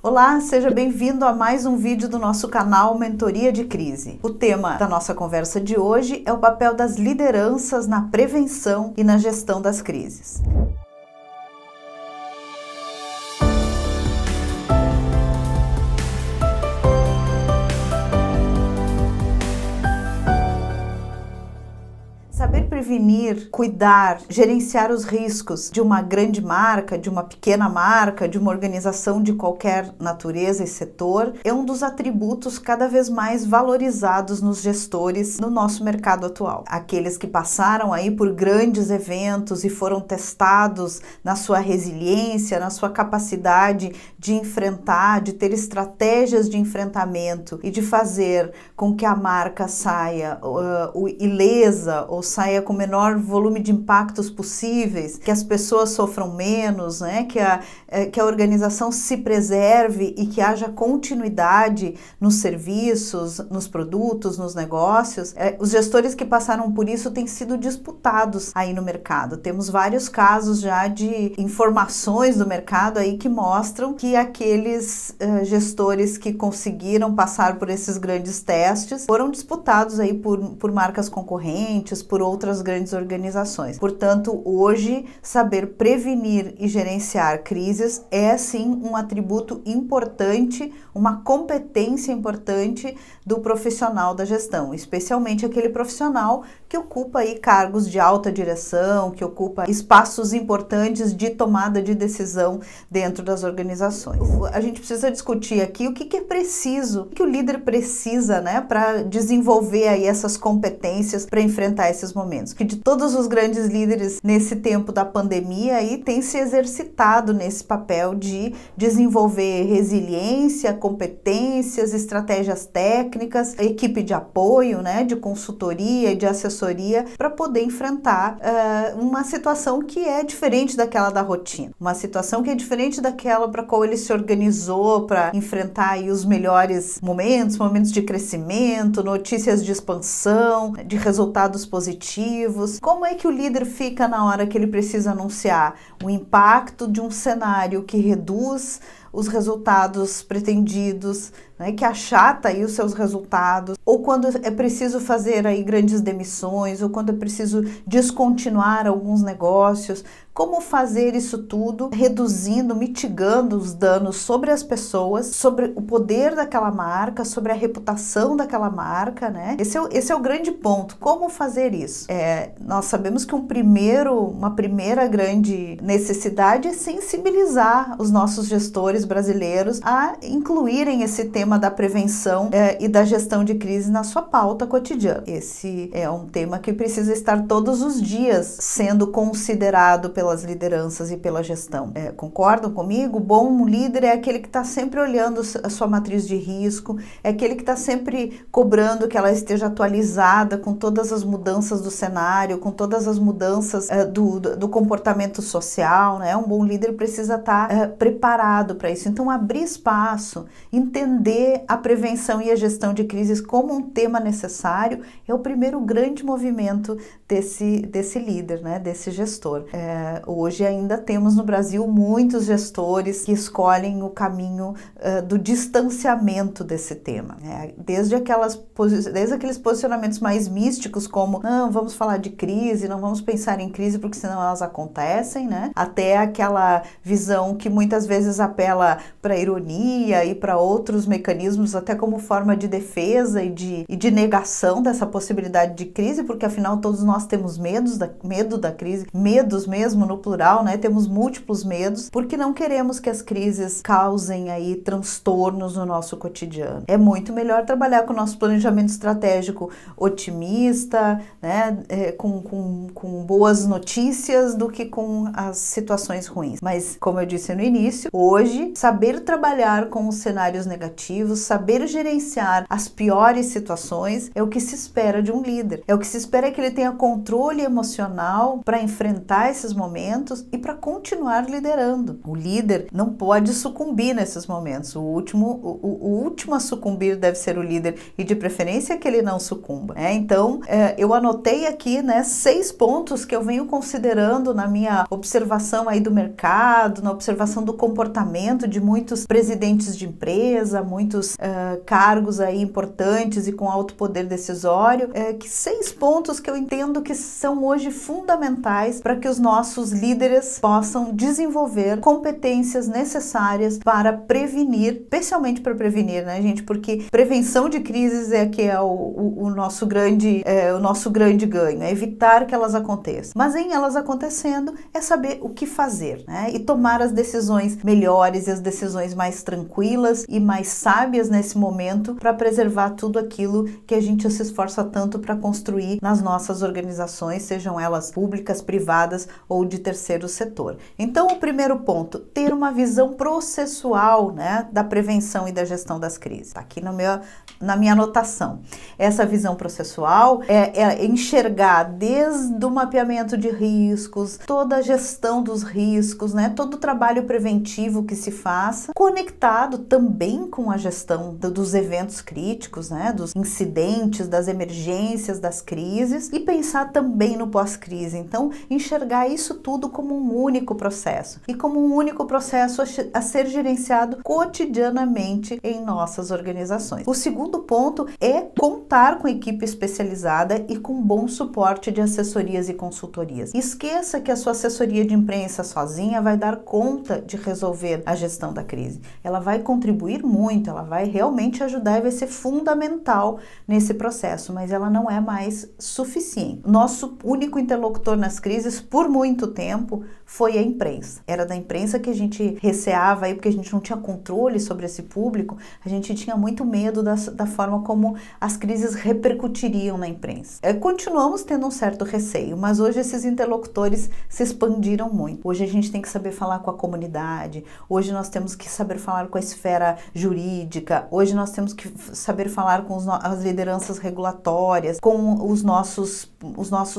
Olá, seja bem-vindo a mais um vídeo do nosso canal Mentoria de Crise. O tema da nossa conversa de hoje é o papel das lideranças na prevenção e na gestão das crises. Saber prevenir, cuidar, gerenciar os riscos de uma grande marca, de uma pequena marca, de uma organização de qualquer natureza e setor é um dos atributos cada vez mais valorizados nos gestores no nosso mercado atual. Aqueles que passaram aí por grandes eventos e foram testados na sua resiliência, na sua capacidade de enfrentar, de ter estratégias de enfrentamento e de fazer com que a marca saia ilesa ou saia com o menor volume de impactos possíveis, que as pessoas sofram menos, né? Que a organização se preserve e que haja continuidade nos serviços, nos produtos, nos negócios. Os gestores que passaram por isso têm sido disputados aí no mercado. Temos vários casos já de informações do mercado aí que mostram que aqueles gestores que conseguiram passar por esses grandes testes foram disputados aí por marcas concorrentes, por outras grandes organizações. Portanto, hoje, saber prevenir e gerenciar crises é, sim, um atributo importante, uma competência importante do profissional da gestão, especialmente aquele profissional que ocupa aí cargos de alta direção, que ocupa espaços importantes de tomada de decisão dentro das organizações. A gente precisa discutir aqui o que é preciso, o que o líder precisa, né, para desenvolver aí essas competências para enfrentar esses momentos. Que de todos os grandes líderes nesse tempo da pandemia aí tem se exercitado nesse papel de desenvolver resiliência, competências, estratégias técnicas, equipe de apoio, né, de consultoria e de assessoria para poder enfrentar uma situação que é diferente daquela da rotina, uma situação que é diferente daquela para qual ele se organizou para enfrentar aí os melhores momentos de crescimento, notícias de expansão, de resultados positivos. Como é que o líder fica na hora que ele precisa anunciar o impacto de um cenário que reduz os resultados pretendidos, né, que achata aí os seus resultados, ou quando é preciso fazer aí grandes demissões, ou quando é preciso descontinuar alguns negócios? Como fazer isso tudo, reduzindo, mitigando os danos sobre as pessoas, sobre o poder daquela marca, sobre a reputação daquela marca, né? Esse é o grande ponto. Como fazer isso? Nós sabemos que uma primeira grande necessidade é sensibilizar os nossos gestores brasileiros a incluírem esse tema da prevenção e da gestão de crise na sua pauta cotidiana. Esse é um tema que precisa estar todos os dias sendo considerado pelas lideranças e pela gestão. Concordam comigo? Bom líder é aquele que está sempre olhando a sua matriz de risco, é aquele que está sempre cobrando que ela esteja atualizada com todas as mudanças do cenário, com todas as mudanças do comportamento social, né? Um bom líder precisa estar preparado para isso. Então, abrir espaço, entender a prevenção e a gestão de crises como um tema necessário é o primeiro grande movimento desse líder, né? Desse gestor. Hoje ainda temos no Brasil muitos gestores que escolhem o caminho do distanciamento desse tema, né? Desde aqueles posicionamentos mais místicos, como não vamos falar de crise, não vamos pensar em crise porque senão elas acontecem, né? Até aquela visão que muitas vezes apela para ironia e para outros mecanismos, até como forma de defesa e de negação dessa possibilidade de crise, porque afinal todos nós temos medo da crise, medos mesmo no plural, né? Temos múltiplos medos, porque não queremos que as crises causem aí transtornos no nosso cotidiano. É muito melhor trabalhar com o nosso planejamento estratégico otimista, né? Com boas notícias do que com as situações ruins. Mas, como eu disse no início, hoje, saber trabalhar com os cenários negativos negativos, saber gerenciar as piores situações é o que se espera de um líder. É o que se espera que ele tenha controle emocional para enfrentar esses momentos e para continuar liderando. O líder não pode sucumbir nesses momentos. O último a sucumbir deve ser o líder e de preferência que ele não sucumba. Então, eu anotei aqui 6 pontos que eu venho considerando na minha observação aí do mercado, na observação do comportamento de muitos presidentes de empresa, muitos cargos aí importantes e com alto poder decisório, que 6 pontos que eu entendo que são hoje fundamentais para que os nossos líderes possam desenvolver competências necessárias para prevenir, especialmente para prevenir, né, gente? Porque prevenção de crises é o nosso grande ganho, é evitar que elas aconteçam. Mas em elas acontecendo, é saber o que fazer, né? E tomar as decisões melhores e as decisões mais tranquilas e mais sábias nesse momento para preservar tudo aquilo que a gente se esforça tanto para construir nas nossas organizações, sejam elas públicas, privadas ou de terceiro setor. Então, o primeiro ponto, ter uma visão processual, né, da prevenção e da gestão das crises. Está aqui na minha anotação. Essa visão processual é enxergar desde o mapeamento de riscos, toda a gestão dos riscos, né, todo o trabalho preventivo que se faça, conectado também com a gestão dos eventos críticos, né, dos incidentes, das emergências, das crises, e pensar também no pós-crise. Então, enxergar isso tudo como um único processo e como um único processo a ser gerenciado cotidianamente em nossas organizações. O segundo ponto é contar com equipe especializada e com bom suporte de assessorias e consultorias. Esqueça que a sua assessoria de imprensa sozinha vai dar conta de resolver a gestão da crise. Ela vai contribuir muito, ela vai realmente ajudar e vai ser fundamental nesse processo, mas ela não é mais suficiente. Nosso único interlocutor nas crises, por muito tempo, foi a imprensa. Era da imprensa que a gente receava aí, porque a gente não tinha controle sobre esse público, a gente tinha muito medo da forma como as crises repercutiriam na imprensa. Continuamos tendo um certo receio, mas hoje esses interlocutores se expandiram muito. Hoje a gente tem que saber falar com a comunidade, hoje nós temos que saber falar com a esfera jurídica, hoje nós temos que saber falar com as lideranças regulatórias, com os nossos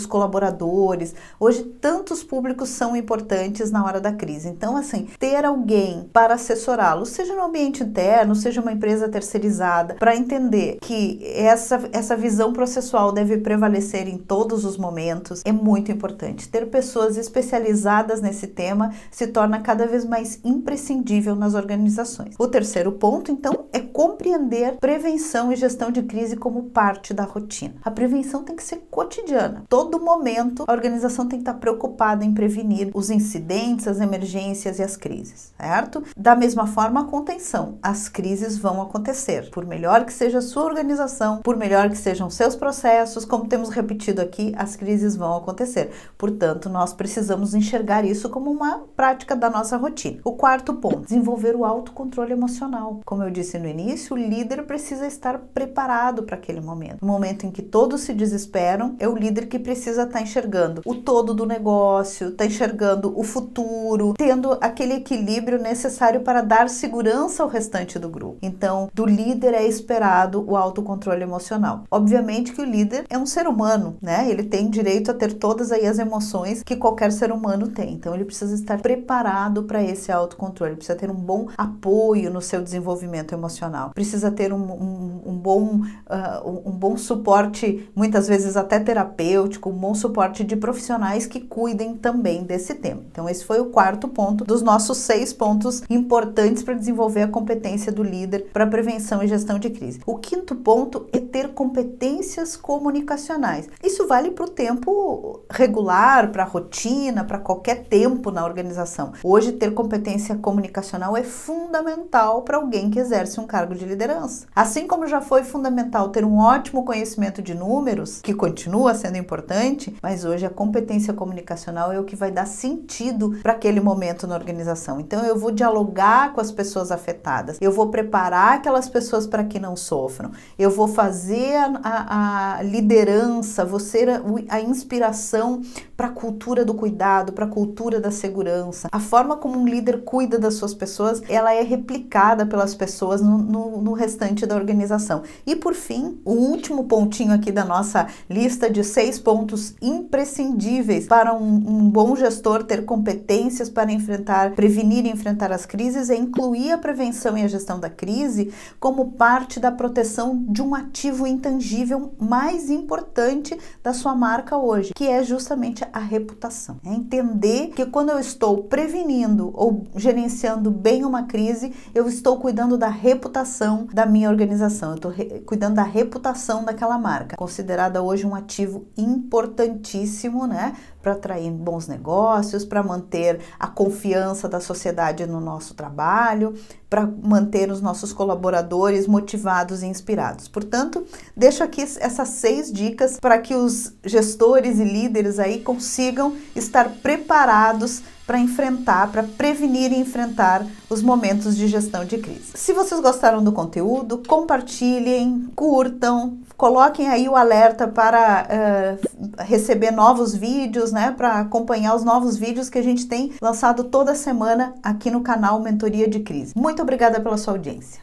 colaboradores. Hoje tantos públicos são importantes na hora da crise. Então, assim, ter alguém para assessorá-lo, seja no ambiente interno, seja uma empresa terceirizada, para entender que essa visão processual deve prevalecer em todos os momentos, é muito importante. Ter pessoas especializadas nesse tema se torna cada vez mais imprescindível nas organizações. O terceiro ponto, então, é compreender prevenção e gestão de crise como parte da rotina. A prevenção tem que ser cotidiana. Todo momento, a organização tem que estar preocupada em prevenir os incidentes, as emergências e as crises, certo? Da mesma forma, a contenção. As crises vão acontecer. Por melhor que seja a sua organização, por melhor que sejam seus processos, como temos repetido aqui, as crises vão acontecer. Portanto, nós precisamos enxergar isso como uma prática da nossa rotina. O quarto ponto, desenvolver o autocontrole emocional. Como eu disse no início, o líder precisa estar preparado para aquele momento. No momento em que todos se desesperam, é o líder que precisa estar enxergando o todo do negócio, está enxergando o futuro, tendo aquele equilíbrio necessário para dar segurança ao restante do grupo. Então, do líder é esperado o autocontrole emocional. Obviamente que o líder é um ser humano, né? Ele tem direito a ter todas aí as emoções que qualquer ser humano tem. Então, ele precisa estar preparado para esse autocontrole, precisa ter um bom apoio no seu desenvolvimento emocional, precisa ter um bom suporte, muitas vezes até terapêutico, um bom suporte de profissionais que cuidem também desse tema. Então, esse foi o quarto ponto dos nossos 6 pontos importantes para desenvolver a competência do líder para prevenção e gestão de crise. O quinto ponto é ter competências comunicacionais. Isso vale para o tempo regular, para a rotina, para qualquer tempo na organização. Hoje, ter competência comunicacional é fundamental para alguém que exerce um cargo de liderança. Assim como já foi fundamental ter um ótimo conhecimento de números, que continua sendo importante, mas hoje a competência comunicacional é o que vai dar sentido para aquele momento na organização. Então, eu vou dialogar com as pessoas afetadas, eu vou preparar aquelas pessoas para que não sofram, eu vou fazer a liderança, vou ser a inspiração para a cultura do cuidado, para a cultura da segurança. A forma como um líder cuida das suas pessoas, ela é replicada pelas pessoas pessoas no restante da organização. E por fim, o último pontinho aqui da nossa lista de 6 pontos imprescindíveis para um bom gestor ter competências para prevenir e enfrentar as crises é incluir a prevenção e a gestão da crise como parte da proteção de um ativo intangível mais importante da sua marca hoje, que é justamente a reputação. É entender que quando eu estou prevenindo ou gerenciando bem uma crise, eu estou cuidando da reputação da minha organização, eu estou cuidando da reputação daquela marca, considerada hoje um ativo importantíssimo, né, para atrair bons negócios, para manter a confiança da sociedade no nosso trabalho, para manter os nossos colaboradores motivados e inspirados. Portanto, deixo aqui essas 6 dicas para que os gestores e líderes aí consigam estar preparados para enfrentar, para prevenir e enfrentar os momentos de gestão de crise. Se vocês gostaram do conteúdo, compartilhem, curtam, coloquem aí o alerta para receber novos vídeos, né, para acompanhar os novos vídeos que a gente tem lançado toda semana aqui no canal Mentoria de Crise. Muito obrigada pela sua audiência.